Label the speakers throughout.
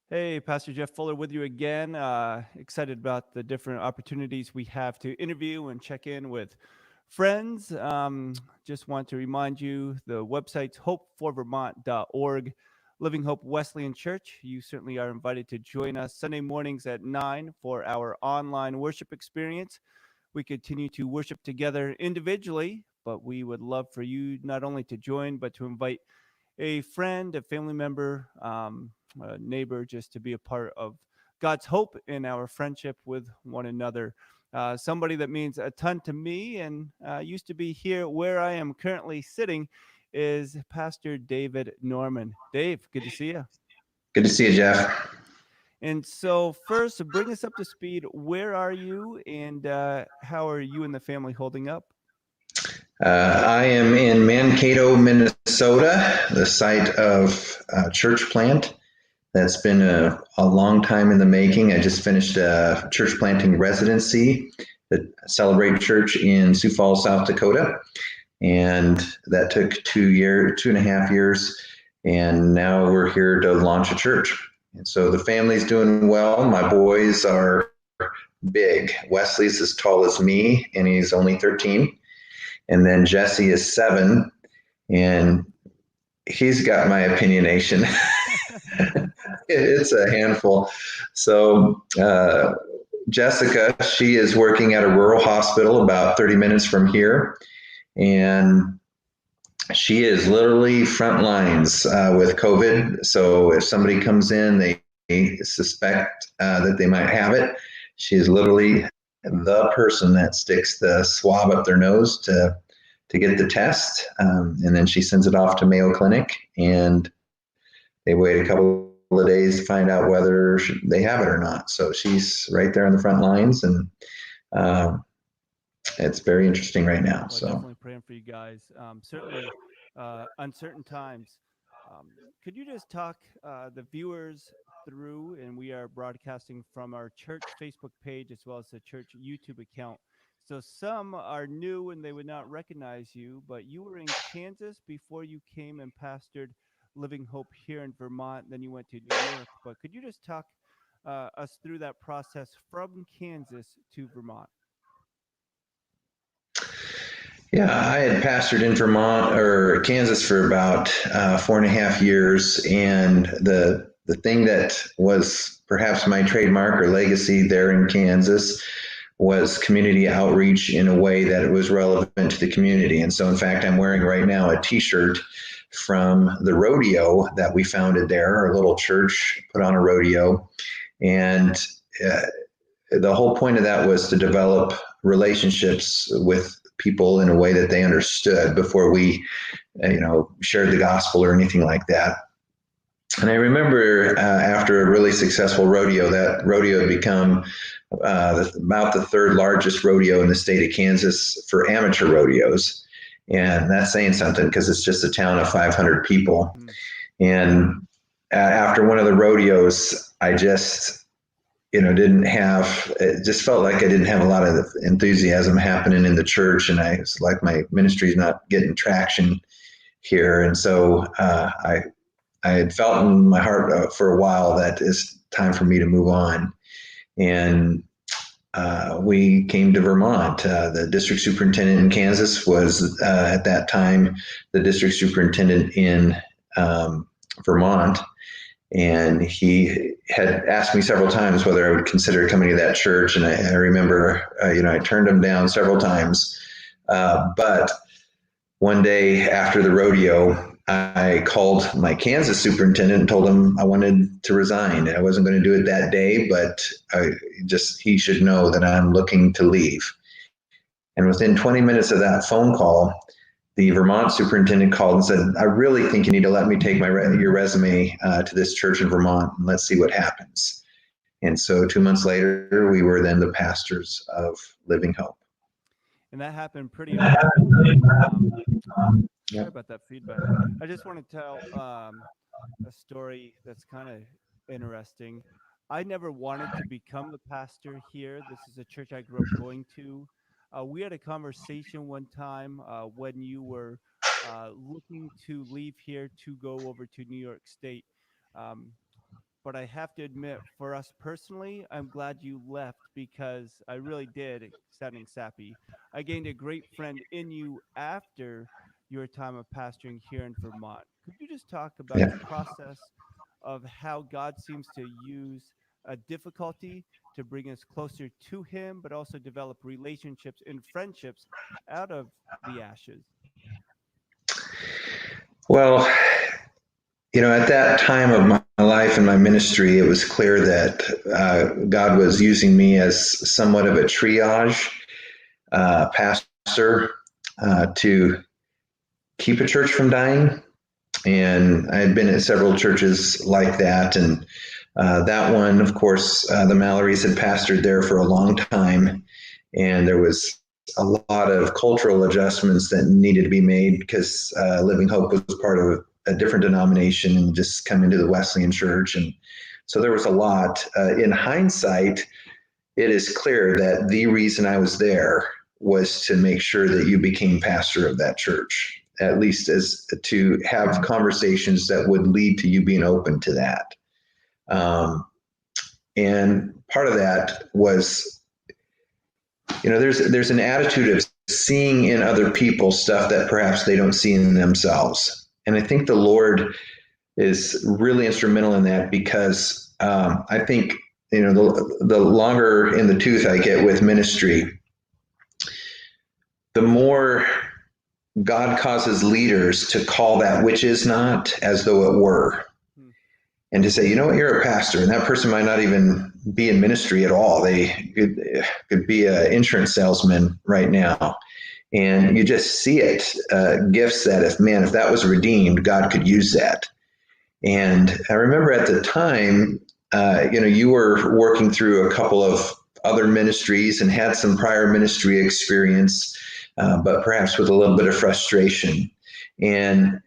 Speaker 1: Hey, Pastor Jeff Fuller with you again. Excited about the different opportunities we have to interview and check in with friends. Just want to remind you the website's hopeforvermont.org, Living Hope Wesleyan Church. You certainly are invited to join us Sunday mornings at 9 for our online worship experience. We continue to worship together individually, but we would love for you not only to join, but to invite a friend, a family member, a neighbor, just to be a part of God's hope in our friendship with one another. Somebody that means a ton to me and used to be here where I am currently sitting is Pastor David Norman. Dave, good to see you.
Speaker 2: Good to see you, Jeff.
Speaker 1: And so, first, bring us up to speed. Where are you, and how are you and the family holding up?
Speaker 2: I am in Mankato, Minnesota, the site of church plant. That's been a long time in the making. I just finished a church planting residency at Celebrate Church in Sioux Falls, South Dakota. And that took 2.5 years. And now we're here to launch a church. And so the family's doing well. My boys are big. Wesley's as tall as me, and he's only 13. And then Jesse is 7, and he's got my opinionation. It's a handful. So Jessica, she is working at a rural hospital about 30 minutes from here, and she is literally front lines with COVID. So if somebody comes in, they suspect that they might have it. She's literally the person that sticks the swab up their nose to get the test, and then she sends it off to Mayo Clinic, and they wait a couple of days to find out whether they have it or not. So she's right there on the front lines, and it's very interesting right now.
Speaker 1: Well,
Speaker 2: So
Speaker 1: definitely praying for you guys. Certainly uncertain times. Could you just talk the viewers through? And we are broadcasting from our church Facebook page as well as the church YouTube account. So some are new and they would not recognize you, but you were in Kansas before you came and pastored Living Hope here in Vermont. Then you went to New York. But could you just talk us through that process from Kansas to Vermont?
Speaker 2: yeah, I had pastored in Vermont or Kansas for about 4.5 years, and the thing that was perhaps my trademark or legacy there in Kansas was community outreach in a way that it was relevant to the community. And so, in fact, I'm wearing right now a T-shirt from the rodeo that we founded there. Our little church put on a rodeo, and uh, the whole point of that was to develop relationships with people in a way that they understood before we, shared the gospel or anything like that. And I remember after a really successful rodeo, that rodeo had become about the third largest rodeo in the state of Kansas for amateur rodeos. And that's saying something because it's just a town of 500 people.
Speaker 1: Mm.
Speaker 2: And after one of the rodeos, I just didn't have, it just felt like I didn't have a lot of enthusiasm happening in the church. And I was like, my ministry's not getting traction here. And so I had felt in my heart for a while that it's time for me to move on. And we came to Vermont. The district superintendent in Kansas was at that time the district superintendent in Vermont. And he had asked me several times whether I would consider coming to that church. And I remember, I turned him down several times. But one day after the rodeo, I called my Kansas superintendent and told him I wanted to resign. I wasn't going to do it that day, but he should know that I'm looking to leave. And within 20 minutes of that phone call, the Vermont superintendent called and said, I really think you need to let me take your resume to this church in Vermont and let's see what happens. And so 2 months later, we were then the pastors of Living Hope.
Speaker 1: And that happened pretty abruptly. Sorry
Speaker 2: Yeah.
Speaker 1: about that feedback. I just want to tell a story that's kind of interesting. I never wanted to become the pastor here. This is a church I grew up going to. We had a conversation one time when you were looking to leave here to go over to New York State. Um, but I have to admit, for us personally, I'm glad you left because I really did, sounding sappy, I gained a great friend in you after your time of pastoring here in Vermont. Could you just talk about
Speaker 2: Yeah.
Speaker 1: the process of how God seems to use a difficulty to bring us closer to Him, but also develop relationships and friendships out of the ashes?
Speaker 2: Well, at that time of my life and my ministry, it was clear that God was using me as somewhat of a triage pastor to keep a church from dying. And I had been at several churches like that. And that one, of course, the Mallorys had pastored there for a long time. And there was a lot of cultural adjustments that needed to be made because Living Hope was part of a different denomination and just coming to the Wesleyan Church. And so there was a lot. In hindsight, it is clear that the reason I was there was to make sure that you became pastor of that church, at least as to have conversations that would lead to you being open to that. And part of that was, there's an attitude of seeing in other people stuff that perhaps they don't see in themselves. And I think the Lord is really instrumental in that because I think, the longer in the tooth I get with ministry, the more God causes leaders to call that which is not as though it were. And to say, you're a pastor, and that person might not even be in ministry at all. They could be an insurance salesman right now. And you just see it, gifts that if that was redeemed, God could use that. And I remember at the time, you were working through a couple of other ministries and had some prior ministry experience, but perhaps with a little bit of frustration. And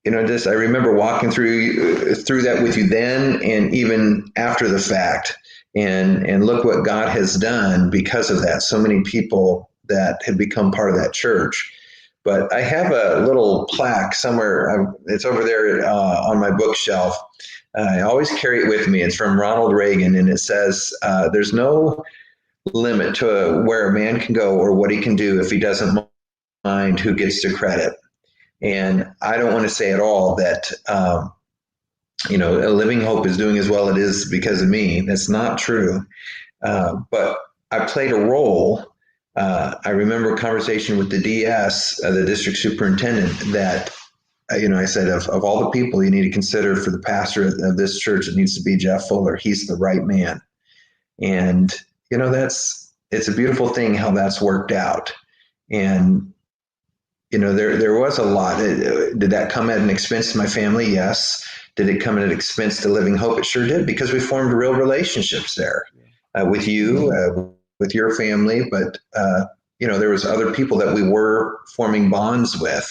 Speaker 2: I remember walking through that with you then and even after the fact, and look what God has done because of that. So many people that had become part of that church. But I have a little plaque somewhere. It's over there on my bookshelf. I always carry it with me. It's from Ronald Reagan, and it says, "There's no limit to where a man can go or what he can do if he doesn't mind who gets the credit." And I don't want to say at all that, Living Hope is doing as well it is because of me. That's not true. But I played a role. I remember a conversation with the DS, the district superintendent, that, I said, of all the people you need to consider for the pastor of this church, it needs to be Jeff Fuller. He's the right man. And, it's a beautiful thing how that's worked out. And, there was a lot. Did that come at an expense to my family? Yes. Did it come at an expense to Living Hope? It sure did, because we formed real relationships there with you, with your family. But, there was other people that we were forming bonds with.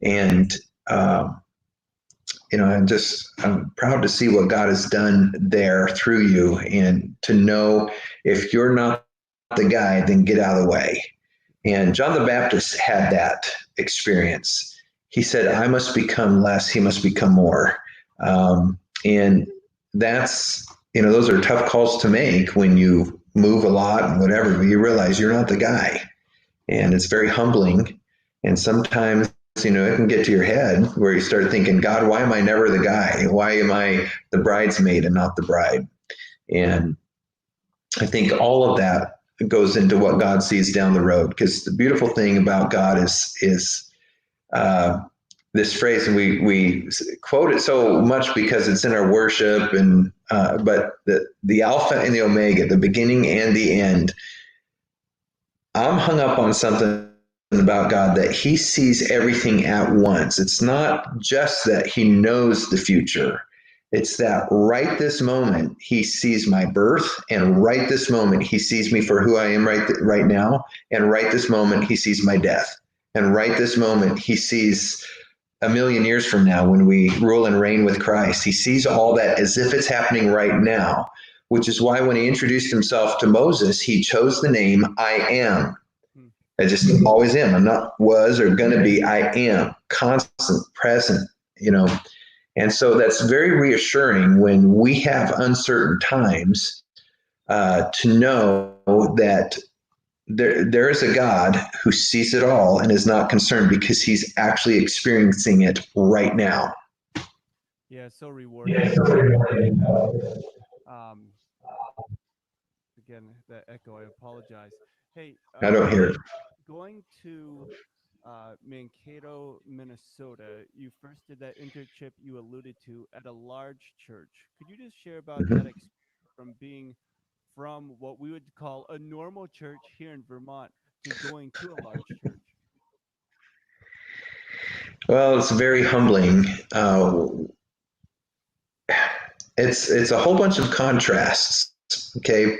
Speaker 2: And, I'm proud to see what God has done there through you, and to know if you're not the guy, then get out of the way. And John the Baptist had that experience. He said, I must become less, he must become more. And that's, those are tough calls to make when you move a lot and whatever, but you realize you're not the guy. And it's very humbling. And sometimes, it can get to your head where you start thinking, God, why am I never the guy? Why am I the bridesmaid and not the bride? And I think all of that goes into what God sees down the road. Because the beautiful thing about God is this phrase, and we quote it so much because it's in our worship, and but the Alpha and the Omega, the beginning and the end. I'm hung up on something about God, that he sees everything at once. It's not just that he knows the future. It's that right this moment, he sees my birth, and right this moment, he sees me for who I am right now. And right this moment, he sees my death. And right this moment, he sees a million years from now when we rule and reign with Christ. He sees all that as if it's happening right now, which is why when he introduced himself to Moses, he chose the name I am. I just always am. I'm not was or going to be. I am constant, present, And so that's very reassuring when we have uncertain times, to know that there is a God who sees it all and is not concerned because he's actually experiencing it right now.
Speaker 1: Yeah, so rewarding. Um, Again, that echo, I apologize. Hey,
Speaker 2: I don't hear it.
Speaker 1: going to Mankato, Minnesota, you first did that internship you alluded to at a large church. Could you just share about that
Speaker 2: Mm-hmm.
Speaker 1: experience from being from what we would call a normal church here in Vermont to going to a large church?
Speaker 2: Well, it's very humbling. It's a whole bunch of contrasts, okay?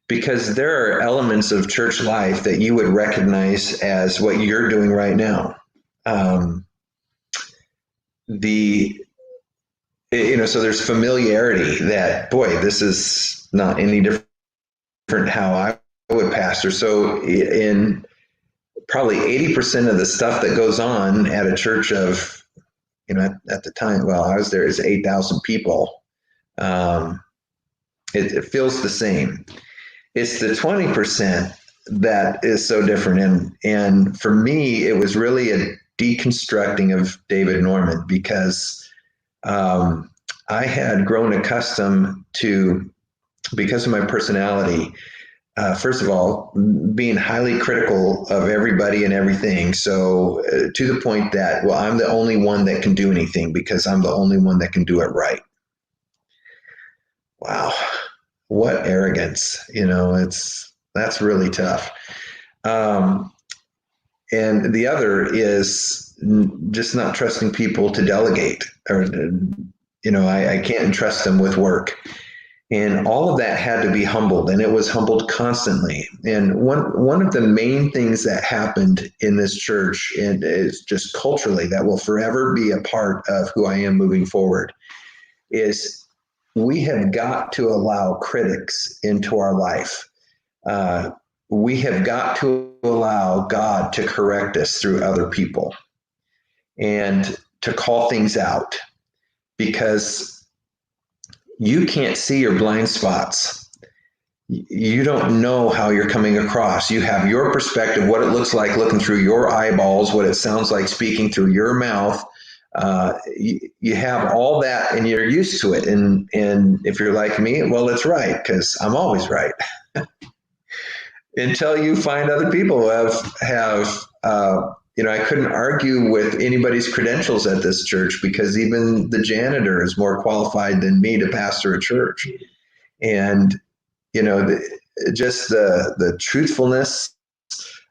Speaker 2: Because there are elements of church life that you would recognize as what you're doing right now. Um, the so there's familiarity that, boy, this is not any different how I would pastor. So in probably 80% of the stuff that goes on at a church of, at the time, well, I was there, is 8,000 people. Um, it feels the same. It's the 20% that is so different. And for me, it was really a deconstructing of David Norman because I had grown accustomed to, because of my personality, first of all, being highly critical of everybody and everything. So to the point that, well, I'm the only one that can do anything because I'm the only one that can do it right. Wow, what arrogance! That's really tough. Um, and the other is just not trusting people to delegate, or I can't entrust them with work. And all of that had to be humbled, and it was humbled constantly. And one of the main things that happened in this church, and is just culturally, that will forever be a part of who I am moving forward, is we have got to allow critics into our life. We have got to allow God to correct us through other people and to call things out, because you can't see your blind spots. You don't know how you're coming across. You have your perspective, what it looks like looking through your eyeballs, what it sounds like speaking through your mouth. You have all that and you're used to it. And if you're like me, well, it's right, because I'm always right. Until you find other people who have I couldn't argue with anybody's credentials at this church, because even the janitor is more qualified than me to pastor a church. And just the truthfulness,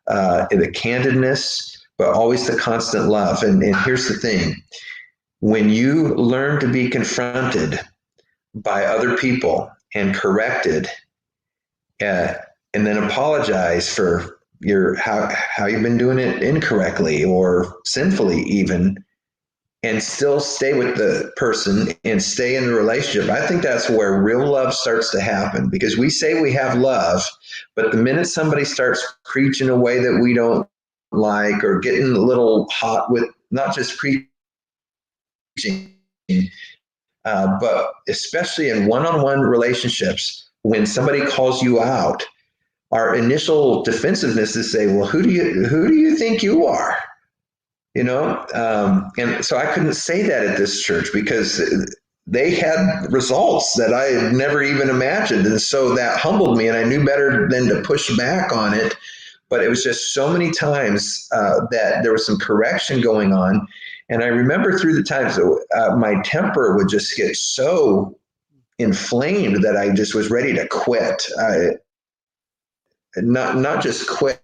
Speaker 2: the candidness, but always the constant love. And here's the thing: when you learn to be confronted by other people and corrected, uh, and then apologize for your how you've been doing it incorrectly or sinfully even, and still stay with the person and stay in the relationship, I think that's where real love starts to happen. Because we say we have love, but the minute somebody starts preaching a way that we don't like, or getting a little hot with not just preaching, but especially in one-on-one relationships, when somebody calls you out, our initial defensiveness is say, well, who do you think you are? And so I couldn't say that at this church, because they had results that I had never even imagined. And so that humbled me, and I knew better than to push back on it. But it was just so many times that there was some correction going on. And I remember through the times my temper would just get so inflamed that I just was ready to quit. Not just quit.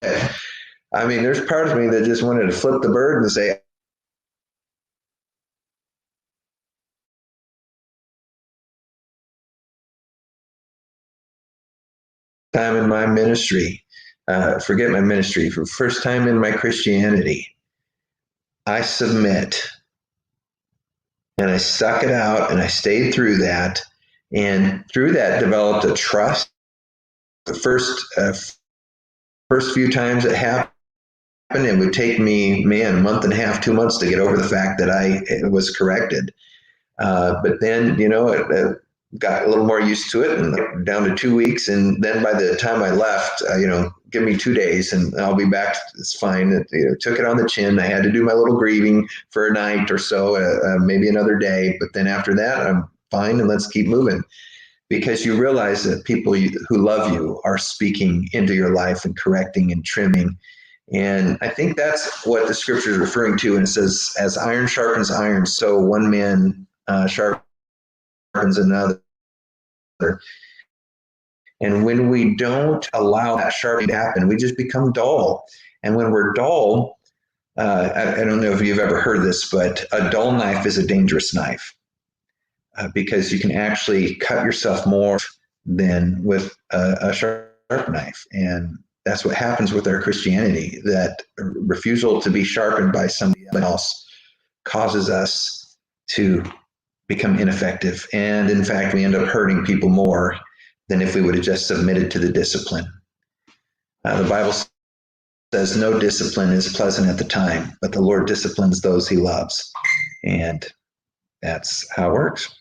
Speaker 2: I mean, there's part of me that just wanted to flip the bird and say, time in my ministry, forget my ministry, for the first time in my Christianity, I submit. And I stuck it out, and I stayed through that. And through that developed a trust. The first few times it happened, it would take me, man, a month and a half, 2 months to get over the fact that I was corrected. But then, it got a little more used to it and down to 2 weeks. And then by the time I left, give me 2 days and I'll be back. It's fine. Took it on the chin. I had to do my little grieving for a night or so, maybe another day. But then after that, I'm fine and let's keep moving. Because you realize that people who love you are speaking into your life and correcting and trimming. And I think that's what the scripture is referring to. And it says, as iron sharpens iron, so one man sharpens another. And when we don't allow that sharpening to happen, we just become dull. And when we're dull, I don't know if you've ever heard this, but a dull knife is a dangerous knife. Because you can actually cut yourself more than with a sharp knife. And that's what happens with our Christianity, that refusal to be sharpened by somebody else causes us to become ineffective. And in fact, we end up hurting people more than if we would have just submitted to the discipline. The Bible says no discipline is pleasant at the time, but the Lord disciplines those he loves. And that's how it works.